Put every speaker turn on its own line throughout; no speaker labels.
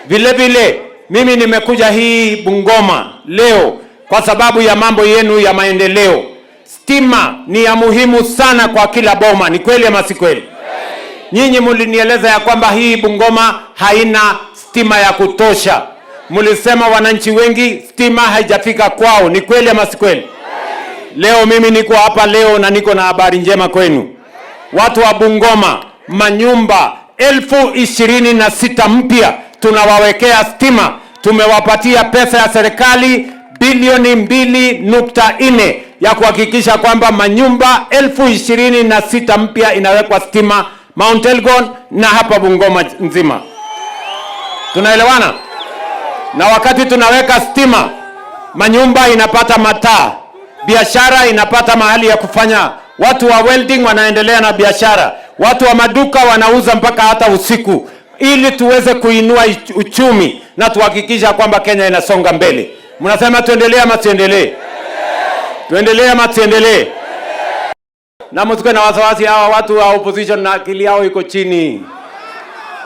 Vile vile mimi nimekuja hii Bungoma leo kwa sababu ya mambo yenu ya maendeleo. Stima ni ya muhimu sana kwa kila boma, ni kweli ama si kweli? Nyinyi mlinieleza ya kwamba hii Bungoma haina stima ya kutosha. Mlisema wananchi wengi stima haijafika kwao, ni kweli ama si kweli? Leo mimi niko hapa leo na niko na habari njema kwenu. Watu wa Bungoma, manyumba 26,000 mpya tunawawekea stima. Tumewapatia pesa ya serikali bilioni 2.4 ya kuhakikisha kwamba manyumba 26,000 mpya inawekwa stima Mount Elgon na hapa Bungoma nzima. Tunaelewana? Na wakati tunaweka stima, manyumba inapata mataa, biashara inapata mahali ya kufanya. Watu wa welding wanaendelea na biashara, watu wa maduka wanauza mpaka hata usiku, ili tuweze kuinua uchumi na tuhakikisha kwamba Kenya inasonga mbele. Mnasema tuendelee ama tuendelee? Tuendelee ama tuendelee? Na msikuwe na wasiwasi, hawa watu wa opposition na akili yao iko chini.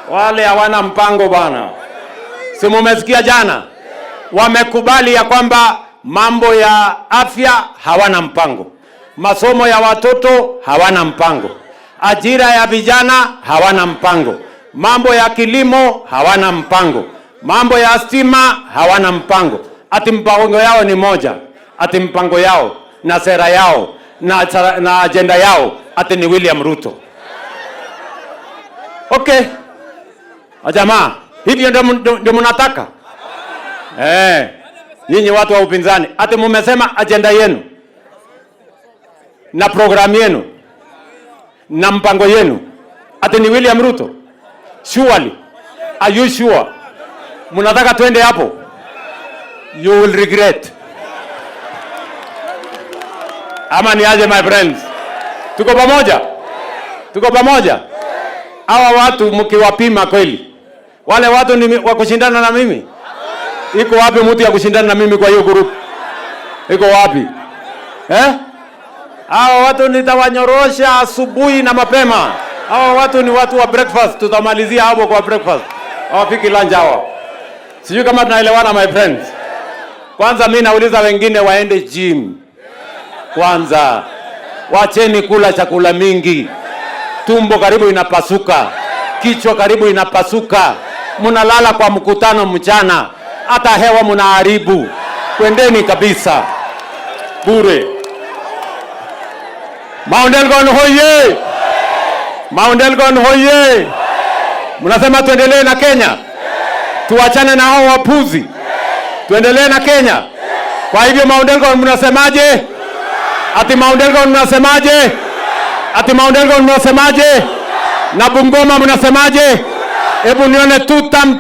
Wale hawana mpango bwana. Si mumesikia jana? Wamekubali ya kwamba mambo ya afya hawana mpango. Masomo ya watoto hawana mpango. Ajira ya vijana hawana mpango. Mambo ya kilimo hawana mpango. Mambo ya stima hawana mpango. Ati mpango yao ni moja. Ati mpango yao na sera yao na agenda yao ati ni William Ruto. Okay. Jamaa, hivyo ndio mnataka? Nyinyi watu wa upinzani, ati mmesema agenda yenu na programu yenu na mpango yenu ati ni William Ruto. Surely, are you sure? Mnataka twende hapo? You will regret. Ama ni aje my friends? Tuko pamoja? Tuko pamoja? Hawa watu mkiwapima kweli, wale watu ni wa kushindana na mimi? Iko wapi mtu ya kushindana na mimi kwa hiyo group? Iko wapi? Hawa watu nitawanyorosha asubuhi na mapema. Hawa watu ni watu wa breakfast, tutamalizia hapo kwa breakfast. Hawafiki lunch hawa. Sijui kama tunaelewana my friends. Kwanza mimi nauliza wengine waende gym. Kwanza wacheni kula chakula mingi. Tumbo karibu inapasuka, kichwa karibu inapasuka, mnalala kwa mkutano mchana, hata hewa mnaharibu. Kwendeni kabisa bure. Mount Elgon hoye! Mount Elgon hoye! Mnasema tuendelee na Kenya? Tuachane na hao wapuzi? Tuendelee na Kenya? Kwa hivyo Mount Elgon mnasemaje? Ati Mount Elgon mnasemaje? Ati Mount Elgon mnasemaje? Na Bungoma mnasemaje? Hebu nione tutam.